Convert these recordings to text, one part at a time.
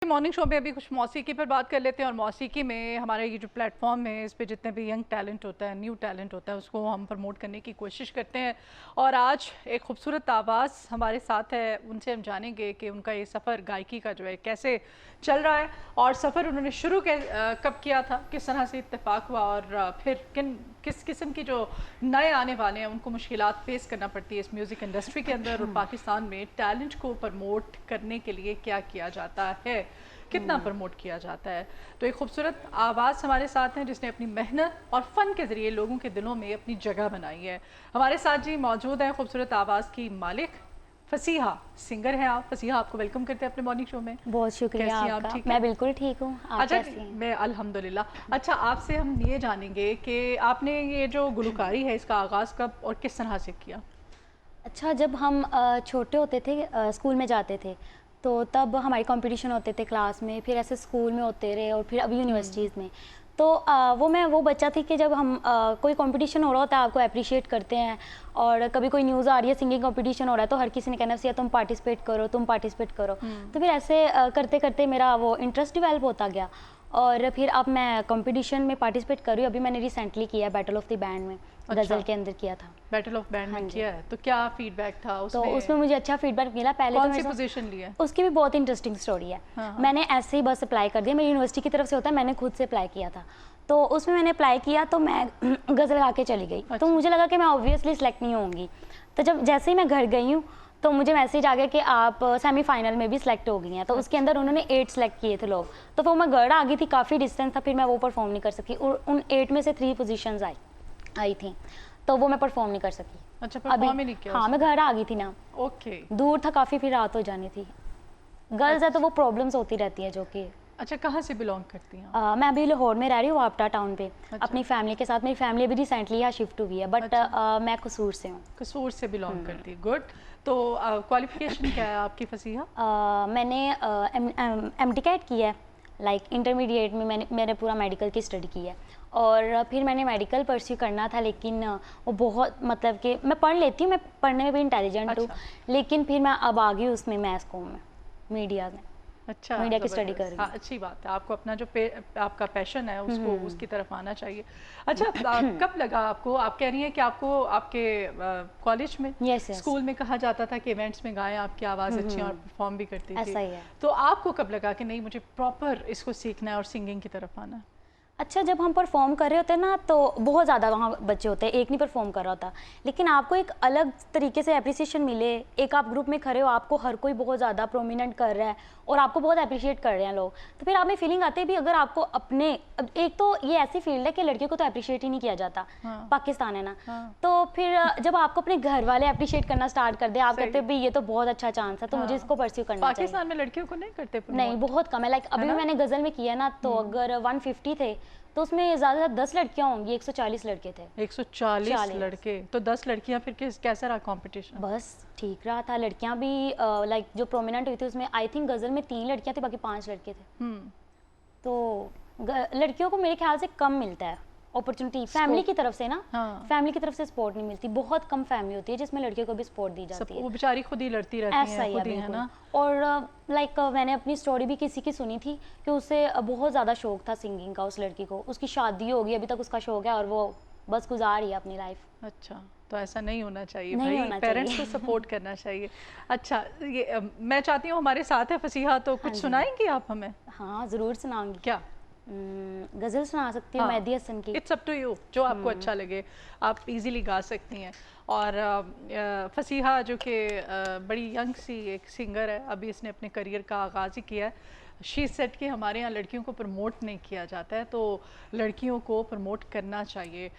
Morning show में अभी कुछ मौसीकी पर बात कर लेते हैं और मौसीकी में हमारे ये जो प्लेटफॉर्म है इस पे जितने भी यंग टैलेंट होता है, न्यू टैलेंट होता है, उसको हम प्रमोट करने की कोशिश करते हैं। और आज एक खूबसूरत आवाज़ हमारे साथ है, उनसे हम जानेंगे कि उनका ये सफ़र गायकी का जो है कैसे चल रहा है और सफ़र उन्होंने शुरू कब किया था, किस तरह से इत्तेफाक हुआ और फिर किस किस्म की जो नए आने वाले हैं उनको मुश्किलात फेस करना पड़ती है इस म्यूज़िक इंडस्ट्री के अंदर, और पाकिस्तान में टैलेंट को प्रमोट करने के लिए क्या किया जाता है, कितना प्रमोट किया जाता है। तो एक खूबसूरत आवाज़ हमारे साथ हैं जिसने अपनी मेहनत और फ़न के ज़रिए लोगों के दिलों में अपनी जगह बनाई है। हमारे साथ जी मौजूद हैं खूबसूरत आवाज़ की मालिक फसीहा, सिंगर हैं आप। फसीहा, आपको वेलकम करते हैं अपने मॉर्निंग शो में। बहुत शुक्रिया आप आपका। ठीक मैं है? बिल्कुल ठीक हूँ। आप अच्छा, कैसी हैं? मैं अल्हम्दुलिल्लाह। अच्छा, आपसे हम ये जानेंगे कि आपने ये जो गुलकारी है इसका आगाज़ कब और किस तरह से किया? अच्छा, जब हम छोटे होते थे, स्कूल में जाते थे, तो तब हमारे कंपटीशन होते थे क्लास में, फिर ऐसे स्कूल में होते रहे और फिर अभी यूनिवर्सिटीज़ में। तो मैं वो बच्चा थी कि जब हम कोई कंपटीशन हो रहा होता है, आपको अप्रिशिएट करते हैं, और कभी कोई न्यूज़ आ रही है, सिंगिंग कंपटीशन हो रहा है, तो हर किसी ने कहना चाहिए तुम पार्टिसिपेट करो, तुम पार्टिसिपेट करो। तो फिर ऐसे करते करते मेरा वो इंटरेस्ट डेवलप होता गया, और फिर अब मैं कंपटीशन में पार्टिसिपेट कर रही हूँ। अभी मैंने रिसेंटली किया बैटल ऑफ द बैंड में, अच्छा, गज़ल के अंदर किया था। बैटल ऑफ बैंड हाँ में जी। किया है, तो क्या फीडबैक था तो उसमें? उसमें मुझे अच्छा फीडबैक मिला। पहले तो कौन मेरे सी साथ पोजीशन ली है? उसकी भी बहुत इंटरेस्टिंग स्टोरी है। हाँ, हाँ। मैंने ऐसे ही बस अप्लाई कर दिया, मेरी यूनिवर्सिटी की तरफ से होता है, मैंने खुद से अप्लाई किया था। तो उसमें मैंने अप्लाई किया तो मैं गज़ल गा के चली गई। अच्छा। तो मुझे लगा कि मैं ऑब्वियसली सिलेक्ट नहीं होंगी। तो जब जैसे ही मैं घर गई हूँ तो मुझे मैसेज आ गया कि आप सेमीफाइनल में भी सिलेक्ट हो गई हैं। तो उसके अंदर उन्होंने 8 सेलेक्ट किए थे लोग। तो वो मैं घर आ गई थी, काफ़ी डिस्टेंस था, फिर मैं वो परफॉर्म नहीं कर सकी। और उन 8 में से 3 पोजीशंस आई थी, तो वो मैं परफॉर्म नहीं कर सकी। अच्छा, अभी परफॉर्म ही नहीं किया हाँ, मैं उसमें। घर आ गई थी ना, ओके। दूर था काफ़ी, फिर रात हो जानी थी। गर्ल्स है तो वो प्रॉब्लम्स होती रहती है जो कि अच्छा, कहाँ से बिलोंग करती हैं आप? मैं अभी लाहौर में रह रही हूँ, वापटा टाउन पे, अच्छा। अपनी फैमिली के साथ। मेरी फैमिली अभी रिसेंटली यहाँ शिफ्ट हुई है, बट अच्छा। मैं कसूर से हूँ। कसूर से बिलोंग करती है, गुड। तो क्वालिफिकेशन क्या है आपकी फसीहा? मैंने एमटीकैट किया है, लाइक इंटरमीडिएट में मैंने पूरा मेडिकल की स्टडी की है, और फिर मैंने मेडिकल परस्यू करना था, लेकिन वो बहुत, मतलब कि मैं पढ़ लेती हूँ, मैं पढ़ने में भी इंटेलिजेंट हूँ। अच्छा। लेकिन फिर मैं अब आ गई उसमें मैथ कॉम में, मीडिया में, अच्छा, मीडिया की स्टडी कर ज़बरदस्त। रही हाँ, हूँ। अच्छी बात है। आपको अपना जो आपका पैशन है उसको उसकी तरफ आना चाहिए। अच्छा, कब लगा आपको, आप कह रही हैं कि आपको आपके कॉलेज में, यस यस, स्कूल में कहा जाता था कि इवेंट्स में गाएं, आपकी आवाज़ अच्छी है और परफॉर्म भी करती थी, ऐसा ही है। तो आपको कब लगा कि नहीं, मुझे प्रॉपर इसको सीखना है और सिंगिंग की तरफ आना है? अच्छा, जब हम परफॉर्म कर रहे होते हैं ना, तो बहुत ज़्यादा वहाँ बच्चे होते हैं, एक नहीं परफॉर्म कर रहा होता, लेकिन आपको एक अलग तरीके से अप्रिसिएशन मिले, एक आप ग्रुप में खड़े हो, आपको हर कोई बहुत ज़्यादा प्रोमिनेंट कर रहा है और आपको बहुत अप्रिशिएट कर रहे हैं लोग, तो फिर आप में फीलिंग आती है भी, अगर आपको अपने, एक तो ये ऐसी फील्ड है कि लड़कियों को तो अप्रिशिएट ही नहीं किया जाता। हाँ। पाकिस्तान है ना। हाँ। तो फिर जब आपको अपने घर वाले अप्रिशिएट करना स्टार्ट कर दे, आप कहते हैं भाई ये तो बहुत अच्छा चांस है, तो मुझे हाँ। इसको परस्यू करना चाहिए। पाकिस्तान में लड़कियों को नहीं करते नहीं, promote? बहुत कम है। लाइक अभी ना? मैंने गज़ल में किया ना, तो अगर 150 थे तो उसमें ज़्यादा 10 लड़कियां होंगी, 140 लड़के थे। 140 40। लड़के, तो 10 लड़कियां, फिर कैसा रहा कंपटीशन? बस ठीक रहा था। लड़कियां भी लाइक जो प्रोमिनेंट हुई थी उसमें आई थिंक गज़ल में 3 लड़कियां थी, बाकी 5 लड़के थे। हम्म। तो लड़कियों को मेरे ख्याल से कम मिलता है अपॉर्चुनिटी फैमिली की तरफ से ना। हाँ। फैमिली की तरफ से सपोर्ट नहीं मिलती, बहुत कम फैमिली होती है जिसमें लड़कियों को भी सपोर्ट दी जाती है। वो बेचारी खुद ही लड़ती रहती ऐसा हैं, ही है खुद ही, है बिल्कुल। ना? और लाइक मैंने अपनी स्टोरी भी किसी की सुनी थी कि उसे बहुत ज़्यादा शौक था सिंगिंग का, उस लड़की को। उसकी शादी हो गई, अभी तक उसका शौक है और वो बस गुजार रही है अपनी लाइफ। अच्छा, तो ऐसा नहीं होना चाहिए नहीं भाई, होना पेरेंट्स को चाहिए। सपोर्ट करना चाहिए। अच्छा, ये मैं चाहती हूँ हमारे साथ है फसीहा, तो हाँ कुछ जी। सुनाएंगी आप हमें? हाँ, ज़रूर सुनाऊंगी। क्या? गज़ल सुना सकती हूँ, हाँ, मेहदी हसन की। इट्स अप टू यू, जो आपको अच्छा लगे आप इजीली गा सकती हैं। और फसीहा जो कि बड़ी यंग सी एक सिंगर है, अभी इसने अपने करियर का आगाज़ ही किया है। शी सेट कि हमारे यहाँ लड़कियों को प्रमोट नहीं किया जाता है, तो लड़कियों को प्रमोट करना चाहिए।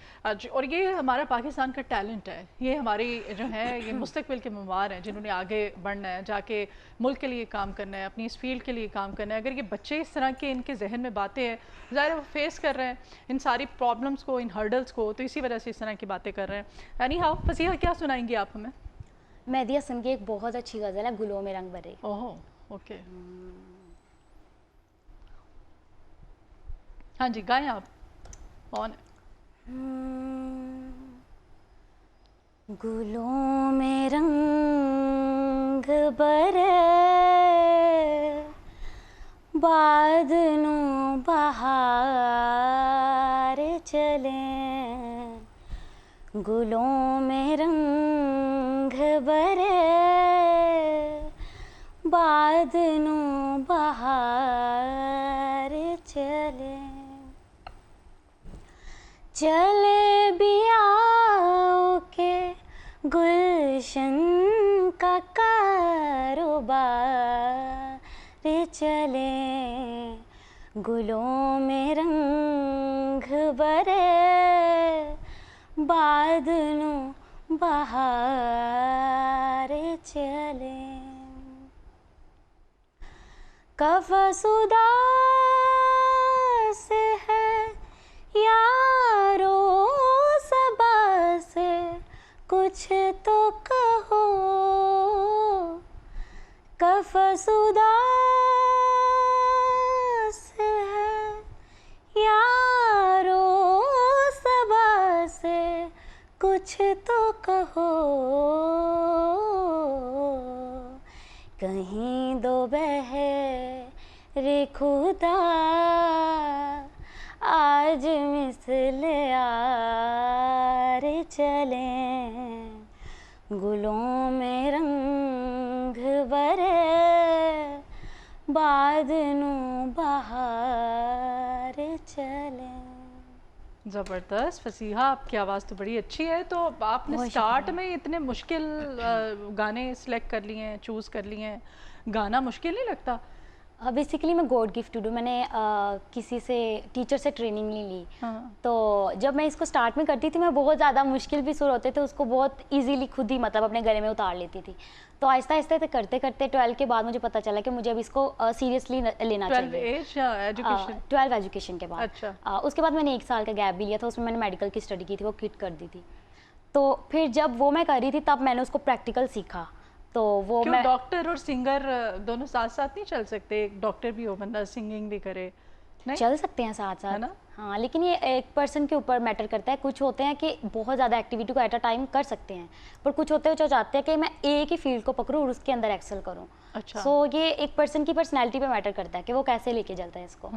और ये हमारा पाकिस्तान का टैलेंट है, ये हमारी जो है ये मुस्तकबिल के मवार हैं जिन्होंने आगे बढ़ना है, जाके मुल्क के लिए काम करना है, अपनी इस फील्ड के लिए काम करना है। अगर ये बच्चे इस तरह के इनके जहन में बातें हैं, ज़ाहिर वो फेस कर रहे हैं इन सारी प्रॉब्लम्स को, इन हर्डल्स को, तो इसी वजह से इस तरह की बातें कर रहे हैं। एनी हाउ, फसीहा क्या सुनाएंगी आप हमें? मेहदी हसन की एक बहुत अच्छी गज़ल है, गुलों में रंग भरे। ओहो, ओके। हाँ जी, गाएं आप, ऑन। गुलों में रंग भरे, बादलों बहार चले, गुलों में रंग भरे, बादलों बहार चले, चले बियाओं के गुलशन का कारोबार चले, गुलों में रंग भरे, बादलों बहार चले। कफ़सुदा से है यारो सबा से कुछ तो कहो, कफ़सुदा से है यारो सबा से कुछ तो कहो, कहीं दो बहरे खुदा आज मिसले यार चले, गुलों में रंग भरे, बादलों बहार चले। ज़बरदस्त फसीहा, आपकी आवाज़ तो बड़ी अच्छी है। तो आपने स्टार्ट में इतने मुश्किल गाने सिलेक्ट कर लिए हैं, चूज़ कर लिए हैं, गाना मुश्किल नहीं लगता? बेसिकली मैं गॉड गिफ्टेड हूँ। मैंने किसी से टीचर से ट्रेनिंग नहीं ली। हाँ। तो जब मैं इसको स्टार्ट में करती थी, मैं बहुत ज़्यादा मुश्किल भी सुर होते थे उसको बहुत इजीली खुद ही मतलब अपने गले में उतार लेती थी। तो आहिस्ता आहिस्ता करते करते 12 के बाद मुझे पता चला कि मुझे अब इसको सीरियसली लेना चाहिए। 12 एजुकेशन के बाद। अच्छा। उसके बाद मैंने 1 साल का गैप भी लिया था, उसमें मैंने मेडिकल की स्टडी की थी, वो क्विट कर दी थी। तो फिर जब वो मैं कर रही थी तब मैंने उसको प्रैक्टिकल सीखा। तो वो क्यों मैं डॉक्टर और सिंगर दोनों साथ साथ नहीं चल सकते? एक डॉक्टर भी हो, बंदा सिंगिंग भी करे, नहीं चल सकते हैं साथ साथ, है ना? हाँ, लेकिन ये एक पर्सन के ऊपर मैटर करता है। कुछ होते हैं कि बहुत ज़्यादा एक्टिविटी को एट अ टाइम कर सकते हैं, पर कुछ होते हैं जो चाहते हैं कि मैं एक ही फील्ड को पकड़ूँ और उसके अंदर एक्सेल करूँ। अच्छा। सो ये एक पर्सन की पर्सनैलिटी पे मैटर करता है कि वो कैसे लेके चलता है इसको।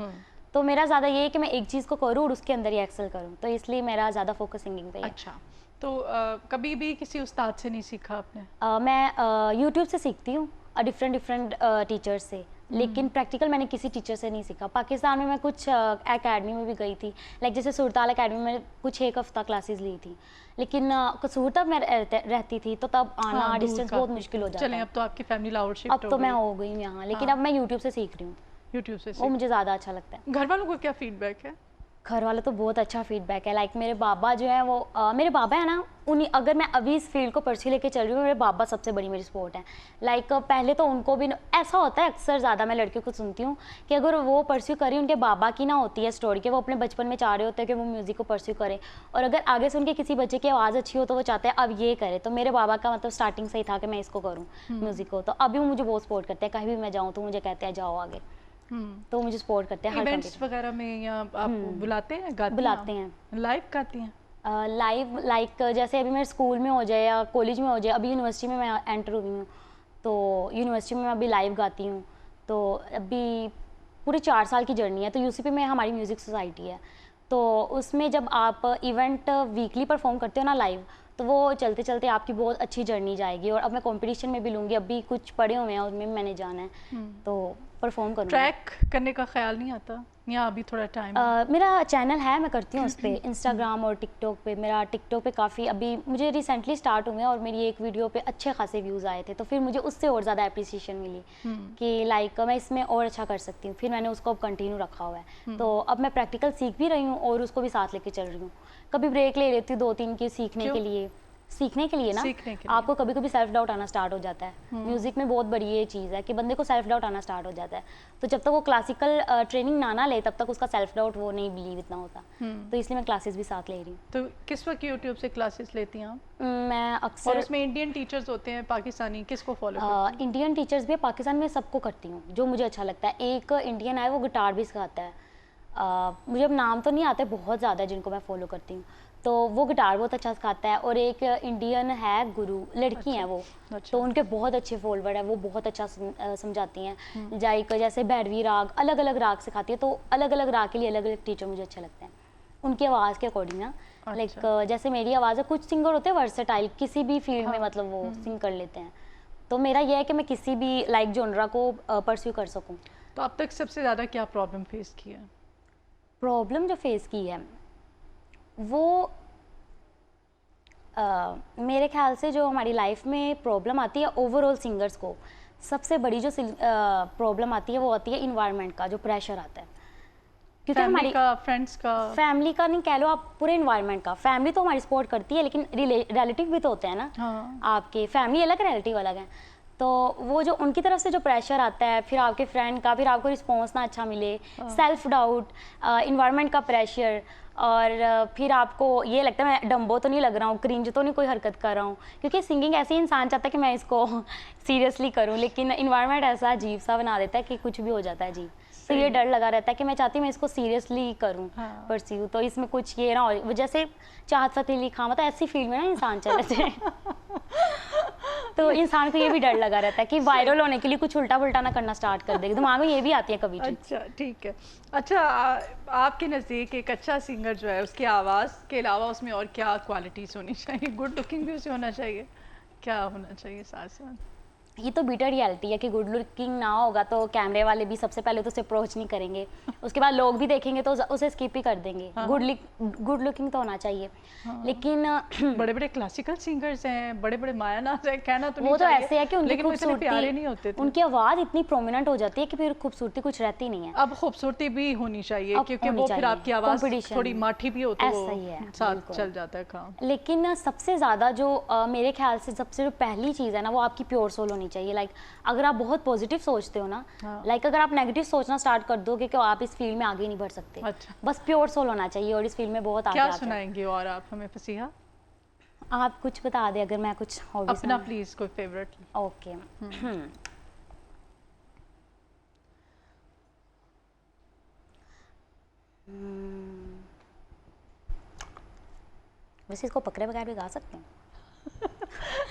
तो मेरा ज़्यादा ये है कि मैं एक चीज़ को करूँ और उसके अंदर ही एक्सेल करूँ, तो इसलिए मेरा ज़्यादा फोकस सिंगिंग पे है। अच्छा। तो कभी भी किसी उस्ताद से नहीं सीखा आपने? मैं यूट्यूब से सीखती हूँ, डिफरेंट टीचर्स से, लेकिन प्रैक्टिकल मैंने किसी टीचर से नहीं सीखा। पाकिस्तान में मैं कुछ एकेडमी में भी गई थी, लाइक जैसे सुरताल एकेडमी में कुछ 1 हफ्ता क्लासेस ली थी, लेकिन कसूर तब मैं रहती थी तो तब आना डिस्टेंस बहुत मुश्किल हो जाता है। चलें, अब तो आपकी फैमिली लाहौर शिफ्ट हो गई। अब तो मैं हो गई हूँ यहाँ, लेकिन अब मैं यूट्यूब से सीख रही हूँ। यूट्यूब से वो मुझे ज़्यादा अच्छा लगता है। घर वालों को क्या फीडबैक है? घर वाले तो बहुत अच्छा फीडबैक है। लाइक मेरे बाबा जो है वो मेरे बाबा है ना, उन्हीं अगर मैं अभी इस फील्ड को परस्यू लेके चल रही हूँ, मेरे बाबा सबसे बड़ी मेरी सपोर्ट है। लाइक पहले तो उनको भी ऐसा होता है, अक्सर ज़्यादा मैं लड़कियों को सुनती हूँ कि अगर वो परस्यू करी, उनके बाबा की ना होती है स्टोरी कि वो अपने बचपन में चाह रहे होते हैं कि वो म्यूज़िक को परस्यू करें, और अगर आगे से उनके किसी बच्चे की आवाज़ अच्छी हो तो वो चाहते हैं अब ये करे। तो मेरे बाबा का मतलब स्टार्टिंग से ही था कि मैं इसको करूँ म्यूज़िक को, तो अभी वो मुझे बहुत सपोर्ट करते हैं। कहीं भी मैं जाऊँ तो मुझे कहते हैं जाओ आगे, तो मुझे सपोर्ट करते हैं। इवेंट्स वगैरह में या आप बुलाते हैं, गाती बुलाते हैं, लाइव गाती हैं? लाइव लाइक जैसे अभी मेरे स्कूल में हो जाए या कॉलेज में हो जाए, अभी यूनिवर्सिटी में मैं एंटर हुई हूँ, तो यूनिवर्सिटी में मैं अभी लाइव गाती हूँ। तो अभी पूरे 4 साल की जर्नी है। तो यूसीपी में हमारी म्यूज़िक सोसाइटी है, तो उसमें जब आप इवेंट वीकली परफॉर्म करते हो ना लाइव, तो वो चलते चलते आपकी बहुत अच्छी जर्नी जाएगी। और अब मैं कंपटीशन में भी लूँगी, अभी कुछ पड़े हुए हैं उनमें मैंने जाना है, तो परफॉर्म करूँगी। ट्रैक करने का ख्याल नहीं आता या अभी थोड़ा टाइम? मेरा चैनल है, मैं करती हूँ उस पर, इंस्टाग्राम और टिकटॉक पे। मेरा टिकटॉक पे काफ़ी अभी मुझे रिसेंटली स्टार्ट हुए और मेरी एक वीडियो पे अच्छे खासे व्यूज़ आए थे, तो फिर मुझे उससे और ज़्यादा अप्रिसिएशन मिली कि लाइक मैं इसमें और अच्छा कर सकती हूँ। फिर मैंने उसको अब कंटिन्यू रखा हुआ है। तो अब मैं प्रैक्टिकल सीख भी रही हूँ और उसको भी साथ लेके चल रही हूँ। कभी ब्रेक ले लेती हूँ 2-3 की सीखने के लिए ना, आपको कभी कभी सेल्फ डाउट आना स्टार्ट हो जाता है। म्यूजिक में बहुत बड़ी ये चीज़ है कि बंदे को सेल्फ डाउट आना स्टार्ट हो जाता है। तो जब तक वो क्लासिकल ट्रेनिंग ना ले तब तक उसका सेल्फ डाउट वो नहीं बिलीव इतना होता। तो इसलिए मैं क्लासेस भी साथ ले रही हूँ। तो किस वक्त यूट्यूब से क्लासेस लेती हैं आप? मैं अक्सर, और उसमें इंडियन टीचर्स होते हैं, पाकिस्तानी, किसको फॉलो करती हैं? इंडियन टीचर्स भी, पाकिस्तान में सबको करती हूँ जो मुझे अच्छा लगता है। एक इंडियन है, वो गिटार भी सिखाता है। मुझे अब नाम तो नहीं आते, बहुत ज़्यादा है जिनको मैं फॉलो करती हूँ। तो वो गिटार बहुत अच्छा सिखाता है। और एक इंडियन है गुरु, लड़की हैं वो, तो उनके बहुत अच्छे फॉलोवर है, वो बहुत अच्छा समझाती हैं। जैसे भैरवी राग, अलग अलग राग सिखाती है, तो अलग अलग राग के लिए अलग अलग टीचर मुझे अच्छे लगते हैं उनकी आवाज़ के अकॉर्डिंग ना। लाइक जैसे मेरी आवाज़ है, कुछ सिंगर होते हैं वर्सेटाइल, किसी भी फील्ड में मतलब वो सिंग कर लेते हैं। तो मेरा ये है कि मैं किसी भी लाइक जॉनरा को परस्यू कर सकूं। तो अब तक सबसे ज़्यादा क्या प्रॉब्लम फेस की है? प्रॉब्लम जो फेस की है वो मेरे ख्याल से जो हमारी लाइफ में प्रॉब्लम आती है ओवरऑल सिंगर्स को, सबसे बड़ी जो प्रॉब्लम आती है वो आती है इन्वायरमेंट का, जो प्रेशर आता है। क्योंकि हमारी फ्रेंड्स का, फैमिली का नहीं कह लो आप, पूरे इन्वायरमेंट का। फैमिली तो हमारी सपोर्ट करती है, लेकिन रिलेटिव भी तो होते हैं ना। हाँ। आपके फैमिली अलग, रिलेटिव अलग है। तो वो जो उनकी तरफ से जो प्रेशर आता है, फिर आपके फ्रेंड का, फिर आपको रिस्पॉन्स ना अच्छा मिले, सेल्फ डाउट, इन्वायरमेंट का प्रेशर, और फिर आपको ये लगता है मैं डम्बो तो नहीं लग रहा हूँ, क्रिंज तो नहीं कोई हरकत कर रहा हूँ। क्योंकि सिंगिंग ऐसे ही इंसान चाहता है कि मैं इसको सीरियसली करूँ, लेकिन इन्वायरमेंट ऐसा अजीब सा बना देता है कि कुछ भी हो जाता है जी। तो ये डर लगा रहता है कि मैं चाहती हूँ मैं इसको सीरियसली करूँ, परस्यू, तो इसमें कुछ ये ना हो जैसे चाहत फतेह अली खान, मतलब ऐसी फील्ड में ना इंसान चले जाए तो इंसान को ये भी डर लगा रहता है कि वायरल होने के लिए कुछ उल्टा पुल्टा ना करना स्टार्ट कर देगी, दिमाग में ये भी आती है कभी। अच्छा ठीक है। अच्छा आपके नज़दीक एक अच्छा सिंगर जो है उसकी आवाज़ के अलावा उसमें और क्या क्वालिटीज़ होनी चाहिए? गुड लुकिंग भी उसे होना चाहिए, क्या होना चाहिए साथ साथ? ये तो बीटर रियलिटी है कि गुड लुकिंग ना होगा तो कैमरे वाले भी सबसे पहले तो उसे अप्रोच नहीं करेंगे, उसके बाद लोग भी देखेंगे तो उसे स्किप ही कर देंगे। गुड लुकिंग तो होना चाहिए। लेकिन बड़े बड़े क्लासिकल सिंगर्स हैं, बड़े बड़े मायानाथ हैं, कहना तो नहीं वो तो ऐसे है कि उनकी खूबसूरती, प्यारे नहीं होते थे। उनकी आवाज़ इतनी प्रोमिनेंट हो जाती है कि फिर खूबसूरती कुछ रहती नहीं है। अब खूबसूरती भी होनी चाहिए क्योंकि वो फिर आपकी आवाज़ थोड़ी माठी भी होती है, साथ चल जाता है काम। लेकिन सबसे ज़्यादा जो मेरे ख्याल से सबसे जो पहली चीज़ है ना, वो आपकी प्योर सोल होनी चाहिए। लाइक अगर आप बहुत पॉजिटिव सोचते हो ना, लाइक अगर आप नेगेटिव सोचना स्टार्ट कर दोगे कि आप इस फील्ड में आगे नहीं बढ़ सकते। अच्छा। बस प्योर सोल होना चाहिए और इस फील्ड में बहुत आगे। क्या सुनाएंगे और आप हमें फसीहा? आप कुछ बता दें, अगर मैं कुछ अपना प्लीज कोई फेवरेट। ओके। वैसे इसको पकड़े बगैर भी गा सकते हैं।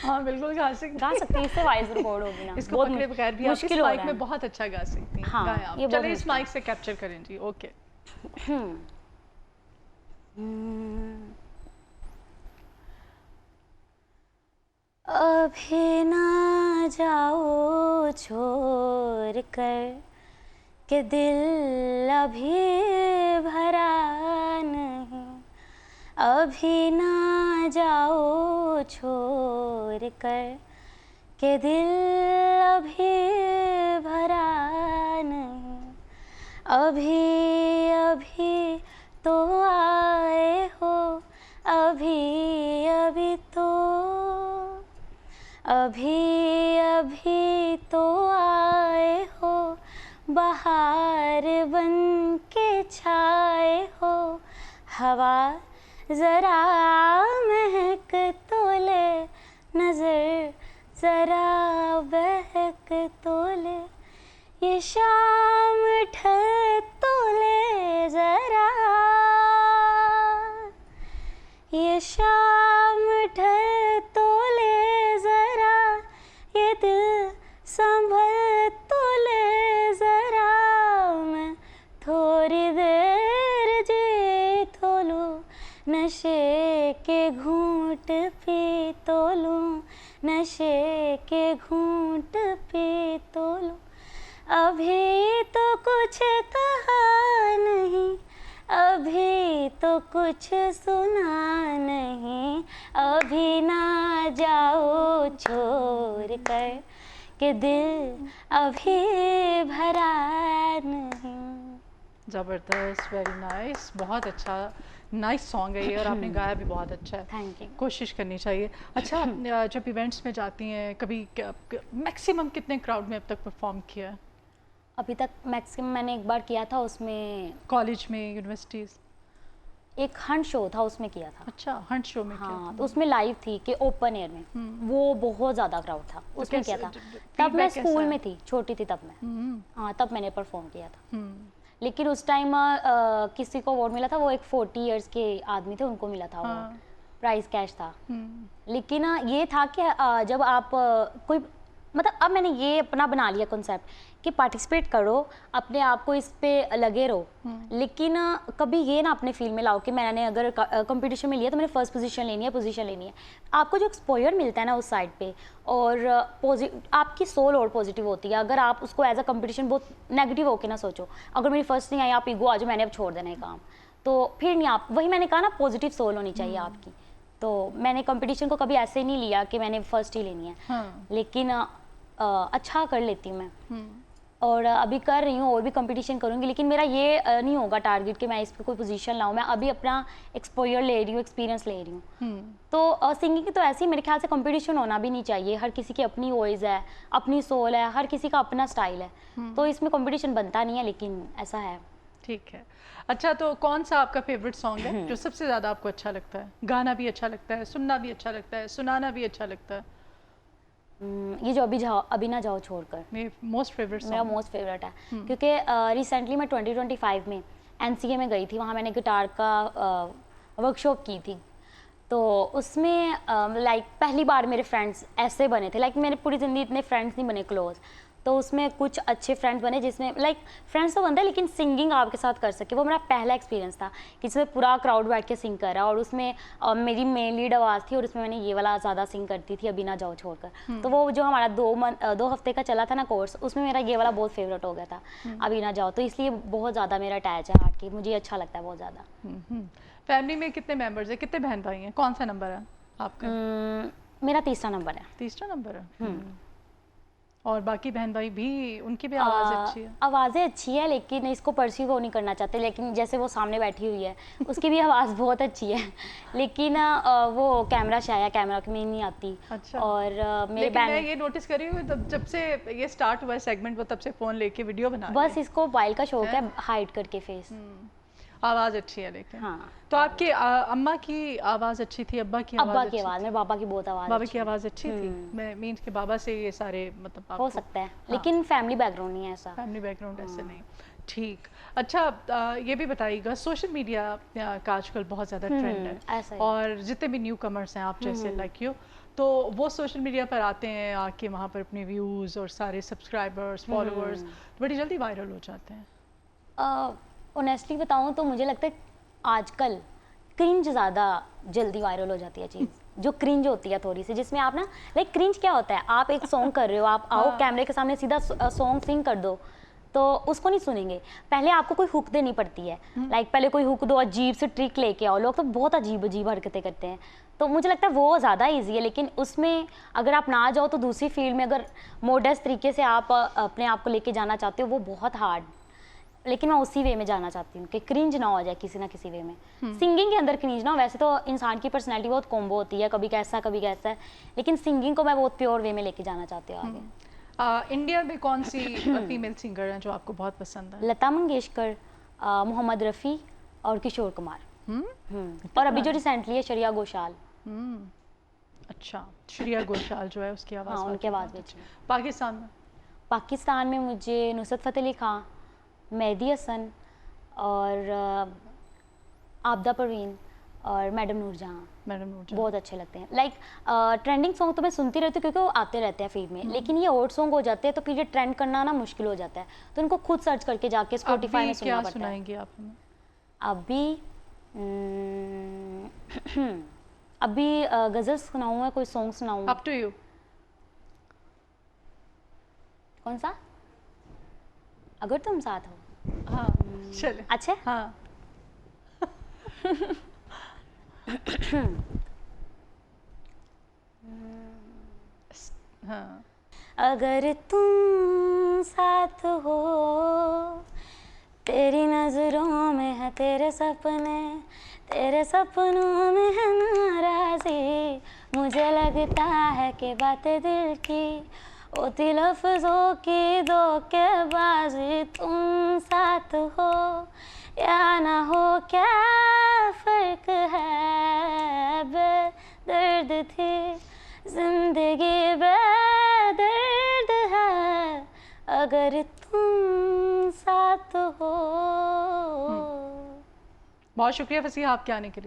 हाँ बिल्कुल गा सकते हैं, इससे वॉइस रिकॉर्ड होगी ना। इसको पकड़े बगैर भी आप इस माइक में बहुत अच्छा गा सकती हैं। हाँ, गाएं आप। चलिए इस माइक से कैप्चर करें जी। ओके। अभी ना जाओ छोड़ कर कि दिल अभी भरा नहीं, अभी ना जाओ छोड़ कर कि दिल अभी भरा नहीं, अभी अभी तो आए हो, अभी अभी तो, अभी अभी तो आए हो, बहार बन के छाए हो, हवा ज़रा महक तो ले, नज़र ज़रा बहक तो ले, ये शाम ढल तो ले ज़रा, ये शाम ढल तो ले ज़रा, ये दिल संभल तो ले ज़रा, मैं थोड़ी देर जी तो लूँ, नशे के घूंट पी तो लूँ, नशे के घूंट पी तो लूँ, अभी तो कुछ कहा नहीं, अभी तो कुछ सुना नहीं, अभी ना जाओ छोड़ कर कि दिल अभी भरा नहीं। ज़बरदस्त, वेरी नाइस, बहुत अच्छा, नाइस सॉन्ग है ये और आपने गाया भी बहुत अच्छा है। Thank you. कोशिश करनी चाहिए। अच्छा जब इवेंट्स में जाती हैं कभी मैक्सिमम कितने क्राउड में अब तक परफॉर्म किया है? अभी तक मैक्सिमम मैंने एक बार किया था, उसमें कॉलेज में, यूनिवर्सिटीज़? एक हंट शो था उसमें किया था। अच्छा, हंट शो में हाँ, किया था। तो उसमें लाइव थी कि ओपन एयर में, वो बहुत ज़्यादा क्राउड था, उसमें किया था। तब मैं स्कूल में थी, छोटी थी तब मैं, हाँ तब मैंने परफॉर्म किया था। लेकिन उस टाइम किसी को अवार्ड मिला था, वो एक 40 इयर्स के आदमी थे, उनको मिला था वो हाँ। प्राइस कैश था। लेकिन ये था कि जब आप कोई मतलब अब मैंने ये अपना बना लिया कॉन्सेप्ट कि पार्टिसिपेट करो, अपने आप को इस पे लगे रहो, लेकिन कभी ये ना अपने फील्ड में लाओ कि मैंने अगर कंपटीशन में लिया तो मैंने फर्स्ट पोजीशन लेनी है, पोजीशन लेनी है। आपको जो एक्सपोजर मिलता है ना उस साइड पे, और आपकी सोल और पॉजिटिव होती है अगर आप उसको एज अ कंपटीशन बहुत नेगेटिव होकर ना सोचो। अगर मेरी फर्स्ट नहीं आई, आप ईगो आ जाओ मैंने अब छोड़ देना है काम, तो फिर नहीं। आप वही मैंने कहा ना, पॉजिटिव सोल होनी चाहिए आपकी। तो मैंने कंपटीशन को कभी ऐसे नहीं लिया कि मैंने फर्स्ट ही लेनी है। हाँ। लेकिन अच्छा कर लेती हूँ मैं, और अभी कर रही हूँ और भी कंपटीशन करूँगी। लेकिन मेरा ये नहीं होगा टारगेट कि मैं इस पर कोई पोजीशन लाऊं। मैं अभी अपना एक्सपोजर ले रही हूँ, एक्सपीरियंस ले रही हूँ। तो सिंगिंग की तो ऐसी मेरे ख्याल से कंपटीशन होना भी नहीं चाहिए। हर किसी की अपनी वॉइस है, अपनी सोल है, हर किसी का अपना स्टाइल है, तो इसमें कंपटीशन बनता नहीं है, लेकिन ऐसा है। ठीक है। अच्छा, तो कौन सा आपका फेवरेट सॉन्ग है जो सबसे ज़्यादा आपको अच्छा लगता है? गाना भी अच्छा लगता है, सुनना भी अच्छा लगता है, सुनाना भी अच्छा लगता है? ये जो अभी ना जाओ छोड़कर मेरा मोस्ट फेवरेट है, क्योंकि रिसेंटली मैं 2025 में NCA में गई थी। वहाँ मैंने गिटार का वर्कशॉप की थी। तो उसमें लाइक पहली बार मेरे फ्रेंड्स ऐसे बने थे, लाइक मेरे पूरी ज़िंदगी इतने फ्रेंड्स नहीं बने क्लोज। तो उसमें कुछ अच्छे फ्रेंड्स बने, जिसमें लाइक फ्रेंड्स तो बनते हैं लेकिन सिंगिंग आपके साथ कर सके, वो मेरा पहला एक्सपीरियंस था कि जिसमें पूरा क्राउड बैठ के सिंग कर रहा। और उसमें मेरी मेन लीड आवाज़ थी, और उसमें मैंने ये वाला ज़्यादा सिंग करती थी, अभी ना जाओ छोड़कर। तो वो जो हमारा 2 हफ्ते का चला था ना कोर्स, उसमें मेरा ये वाला बहुत फेवरेट हो गया था, अभी ना जाओ। तो इसलिए बहुत ज़्यादा मेरा अटैच है हार्ट की, मुझे अच्छा लगता है बहुत ज़्यादा। फैमिली में कितने मेंबर्स हैं, कितने बहन भाई हैं, कौन सा नंबर है आपका? मेरा तीसरा नंबर है। तीसरा नंबर है। और बाकी बहन भाई भी, उनकी भी आवाज़ अच्छी है? आवाज़ें अच्छी है, लेकिन इसको परस्यू वो नहीं करना चाहते। लेकिन जैसे वो सामने बैठी हुई है, उसकी भी आवाज़ बहुत अच्छी है, लेकिन वो कैमरा शाया है, कैमरा में नहीं आती। अच्छा। और मेरे मैं ये नोटिस करी हूँ जब से ये स्टार्ट हुआ है सेगमेंट, वो तब से फ़ोन लेके वीडियो बना रही है। बस इसको मोबाइल का शौक है, हाइड करके फेस। आवाज़ अच्छी है लेकिन। हाँ। तो आपकी अम्मा की आवाज़ अच्छी थी, अब्बा की आवाज़ अच्छी थी? मेरे पापा की बहुत आवाज़, बाबा की आवाज़ अच्छी थी। मैं मीन्स के बाबा से ये सारे मतलब हो सकता है। हाँ। लेकिन फैमिली बैकग्राउंड नहीं है ऐसा। फैमिली बैकग्राउंड ऐसे नहीं। ठीक। अच्छा, ये भी बताइएगा, सोशल मीडिया का आजकल बहुत ज़्यादा ट्रेंड है, और जितने भी न्यू कमर्स हैं आप जैसे लाइक यू, तो वो सोशल मीडिया पर आते हैं, आके वहाँ पर अपने व्यूज़ और सारे सब्सक्राइबर्स, फॉलोअर्स बड़ी जल्दी वायरल हो जाते हैं। ऑनेस्टली बताऊँ तो मुझे लगता है आजकल क्रिंज ज़्यादा जल्दी वायरल हो जाती है चीज़, जो क्रिंज होती है थोड़ी सी, जिसमें आप ना लाइक क्रिंज क्या होता है, आप एक सॉन्ग कर रहे हो, आप आओ कैमरे के सामने सीधा सॉन्ग सिंग कर दो, तो उसको नहीं सुनेंगे। पहले आपको कोई हुक देनी पड़ती है, लाइक पहले कोई हुक दो, अजीब से ट्रिक लेके आओ। लोग तो बहुत अजीब अजीब हरकतें करते हैं, तो मुझे लगता है वो ज़्यादा ईजी है। लेकिन उसमें अगर आप ना जाओ तो दूसरी फील्ड में अगर मॉडर्न तरीके से आप अपने आप को लेके जाना चाहते हो, वो बहुत हार्ड। लेकिन मैं उसी वे में जाना चाहती हूँ कि क्रिंज ना हो जाए किसी ना किसी वे में। सिंगिंग के अंदर क्रिंज ना हो, वैसे तो इंसान की पर्सनैलिटी बहुत कॉम्बो होती है, कभी कैसा कभी कैसा है, लेकिन सिंगिंग को मैं बहुत प्योर वे में लेके जाना चाहती हूँ आगे। इंडिया में कौन सी फीमेल सिंगर हैं जो आपको बहुत पसंद है? लता मंगेशकर, मोहम्मद रफ़ी और किशोर कुमार। और अभी जो रिसेंटली है श्रेया घोषाल। अच्छा, श्रेया घोषाल जो है उसकी आवाज़, हाँ, उनकी आवाज़ भी अच्छी। पाकिस्तान में मुझे नुसरत फ़तेह अली खां, मेहदी हसन और आबदा परवीन और मैडम नूरजहां बहुत अच्छे लगते हैं। लाइक ट्रेंडिंग सॉन्ग तो मैं सुनती रहती हूँ क्योंकि वो आते रहते हैं फीड में, लेकिन ये ओल्ड सॉन्ग हो जाते हैं तो फिर ये ट्रेंड करना ना मुश्किल हो जाता है, तो इनको खुद सर्च करके जाके स्पॉटिफाई में सुनना पड़ता है। सुनाएंगे आप हमें? अभी गज़ल सुनाऊँ, कोई सॉन्ग सुनाऊँ? Up to you. कौन सा? अगर तुम साथ हो। हाँ, चले। अच्छा। हाँ। हाँ। अगर तुम साथ हो, तेरी नजरों में है तेरे सपने, तेरे सपनों में है नाराज़ी, मुझे लगता है कि बातें दिल की होती लफ्ज़ों की धोखेबाजी। तुम साथ हो या ना हो क्या फ़र्क है, बेदर्द थी ज़िंदगी बेदर्द है, अगर तुम साथ हो। बहुत शुक्रिया फसीहा आपके आने के लिए।